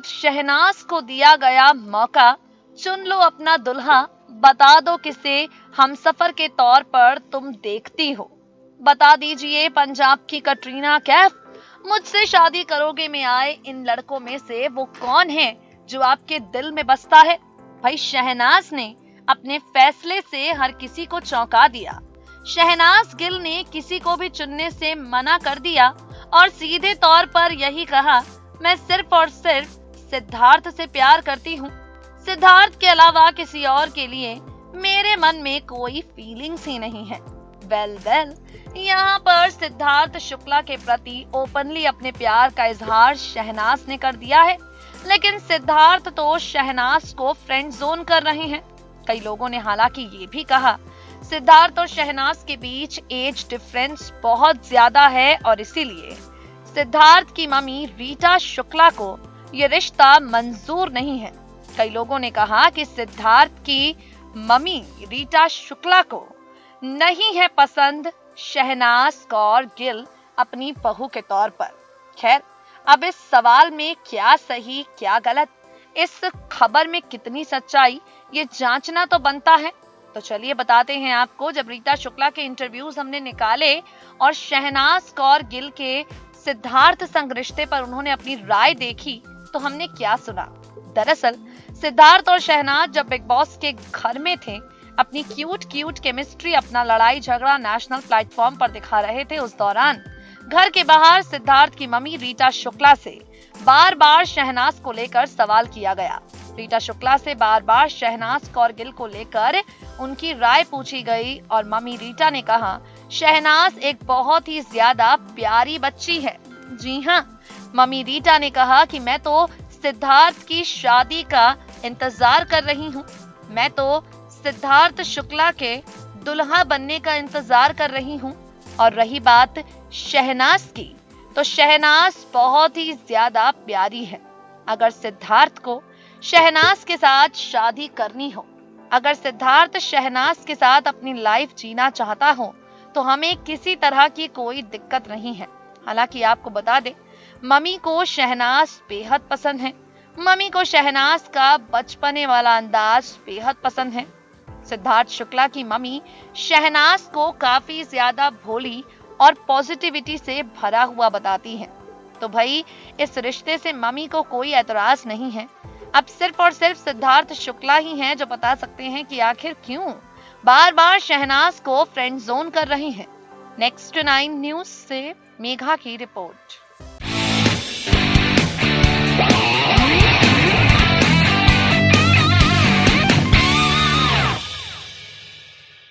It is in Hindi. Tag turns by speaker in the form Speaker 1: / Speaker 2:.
Speaker 1: शहनाज को दिया गया मौका, चुन लो अपना दुल्हा, बता दो किसे हमसफर के तौर पर तुम देखती हो। बता दीजिए पंजाब की कटरीना कैफ, मुझसे शादी करोगे में आए इन लड़कों में से वो कौन है जो आपके दिल में बसता है। भाई शहनाज ने अपने फैसले से हर किसी को चौंका दिया। शहनाज गिल ने किसी को भी चुनने से मना कर दिया और सीधे तौर पर यही कहा, मैं सिर्फ और सिर्फ सिद्धार्थ से प्यार करती हूँ। सिद्धार्थ के अलावा किसी और के लिए मेरे मन में कोई फीलिंग्स ही नहीं है। वेल, यहाँ पर सिद्धार्थ शुक्ला के प्रति ओपनली अपने प्यार का इजहार शहनाज ने कर दिया है, लेकिन सिद्धार्थ तो शहनाज को फ्रेंड जोन कर रहे हैं। कई लोगों ने हालांकि ये भी कहा सिद्धार्थ और शहनाज के बीच एज डिफरेंस बहुत ज्यादा है और इसीलिए सिद्धार्थ की मम्मी रीटा शुक्ला को ये रिश्ता मंजूर नहीं है। कई लोगों ने कहा कि सिद्धार्थ की मम्मी रीटा शुक्ला को नहीं है पसंद शहनाज कौर गिल अपनी बहू के तौर पर। खैर, अब इस सवाल में क्या सही क्या गलत, इस खबर में कितनी सच्चाई, ये जांचना तो बनता है। तो चलिए बताते हैं आपको। जब रीटा शुक्ला के इंटरव्यूज हमने निकाले और शहनाज कौर गिल के सिद्धार्थ संग रिश्ते पर उन्होंने अपनी राय देखी तो हमने क्या सुना। दरअसल सिद्धार्थ और शहनाज जब बिग बॉस के घर में थे, अपनी क्यूट केमिस्ट्री, अपना लड़ाई झगड़ा नेशनल प्लेटफॉर्म पर दिखा रहे थे। उस दौरान घर के बाहर सिद्धार्थ की मम्मी रीटा शुक्ला से बार बार शहनाज को लेकर सवाल किया गया। रीटा शुक्ला से बार बार शहनाज कौर गिल को लेकर उनकी राय पूछी गई और मम्मी रीटा ने कहा शहनाज एक बहुत ही ज्यादा प्यारी बच्ची है। जी हाँ, मम्मी रीटा ने कहा कि मैं तो सिद्धार्थ की शादी का इंतजार कर रही हूँ, मैं तो सिद्धार्थ शुक्ला के दुल्हा बनने का इंतजार कर रही हूँ। और रही बात शहनाज की, तो शहनाज बहुत ही ज्यादा प्यारी है। अगर सिद्धार्थ को शहनाज के साथ शादी करनी हो, अगर सिद्धार्थ शहनाज के साथ अपनी लाइफ जीना चाहता हो तो हमें किसी तरह की कोई दिक्कत नहीं है। हालांकि आपको बता दें, मम्मी को शहनाज बेहद पसंद है। मम्मी को शहनाज का बचपने वाला अंदाज बेहद पसंद है। सिद्धार्थ शुक्ला की मम्मी शहनाज को काफी ज्यादा भोली और पॉजिटिविटी से भरा हुआ बताती हैं। तो भाई इस रिश्ते से मम्मी को कोई ऐतराज नहीं है। अब सिर्फ और सिर्फ सिद्धार्थ शुक्ला ही हैं जो बता सकते हैं कि आखिर क्यों बार बार शहनाज को फ्रेंड जोन कर रहे हैं। नेक्स्ट 9 न्यूज से मेघा की रिपोर्ट।